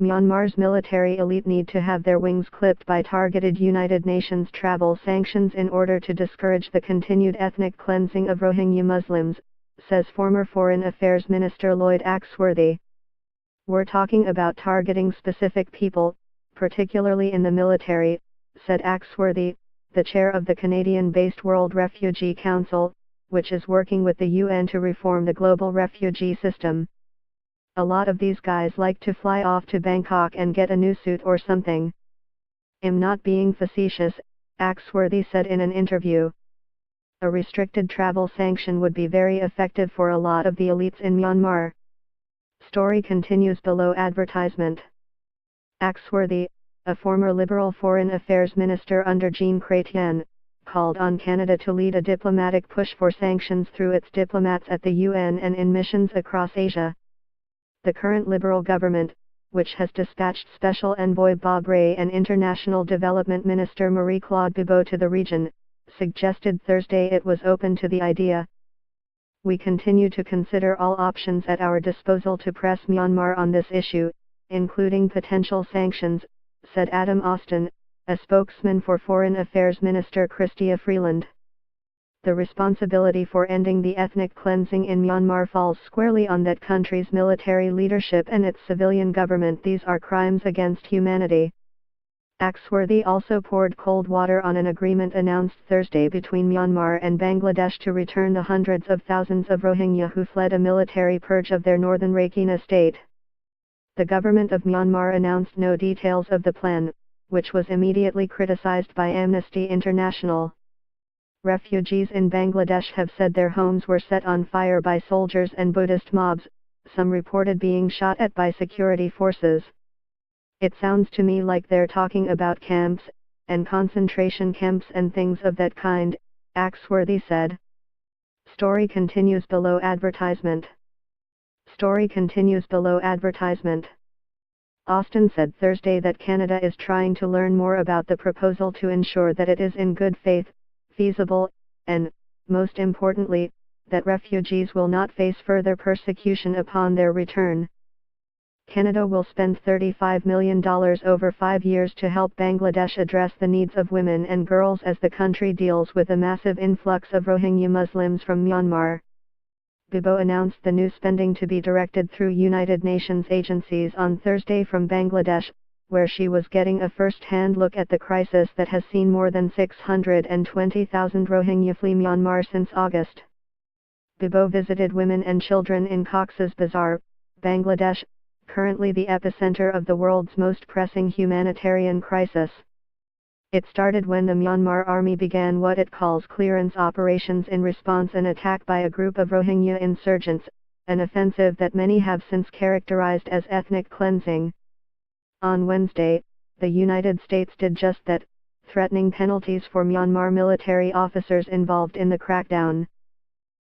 Myanmar's military elite need to have their wings clipped by targeted United Nations travel sanctions in order to discourage the continued ethnic cleansing of Rohingya Muslims, says former Foreign Affairs Minister Lloyd Axworthy. We're talking about targeting specific people, particularly in the military, said Axworthy, the chair of the Canadian-based World Refugee Council, which is working with the UN to reform the global refugee system. A lot of these guys like to fly off to Bangkok and get a new suit or something. I'm not being facetious, Axworthy said in an interview. A restricted travel sanction would be very effective for a lot of the elites in Myanmar. Story continues below advertisement. Axworthy, a former Liberal Foreign Affairs Minister under Jean Chrétien, called on Canada to lead a diplomatic push for sanctions through its diplomats at the UN and in missions across Asia. The current Liberal government, which has dispatched Special Envoy Bob Rae and International Development Minister Marie-Claude Bibeau to the region, suggested Thursday it was open to the idea. We continue to consider all options at our disposal to press Myanmar on this issue, including potential sanctions, said Adam Austin, a spokesman for Foreign Affairs Minister Chrystia Freeland. The responsibility for ending the ethnic cleansing in Myanmar falls squarely on that country's military leadership and its civilian government. These are crimes against humanity. Axworthy also poured cold water on an agreement announced Thursday between Myanmar and Bangladesh to return the hundreds of thousands of Rohingya who fled a military purge of their northern Rakhine state. The government of Myanmar announced no details of the plan, which was immediately criticized by Amnesty International. Refugees in Bangladesh have said their homes were set on fire by soldiers and Buddhist mobs, some reported being shot at by security forces. It sounds to me like they're talking about camps, and concentration camps and things of that kind, Axworthy said. Story continues below advertisement. Story continues below advertisement. Austin said Thursday that Canada is trying to learn more about the proposal to ensure that it is in good faith, feasible, and, most importantly, that refugees will not face further persecution upon their return. Canada will spend $35 million over 5 years to help Bangladesh address the needs of women and girls as the country deals with a massive influx of Rohingya Muslims from Myanmar. Bibeau announced the new spending to be directed through United Nations agencies on Thursday from Bangladesh, where she was getting a first-hand look at the crisis that has seen more than 620,000 Rohingya flee Myanmar since August. Bibeau visited women and children in Cox's Bazar, Bangladesh, currently the epicenter of the world's most pressing humanitarian crisis. It started when the Myanmar army began what it calls clearance operations in response to an attack by a group of Rohingya insurgents, an offensive that many have since characterized as ethnic cleansing. On Wednesday, the United States did just that, threatening penalties for Myanmar military officers involved in the crackdown.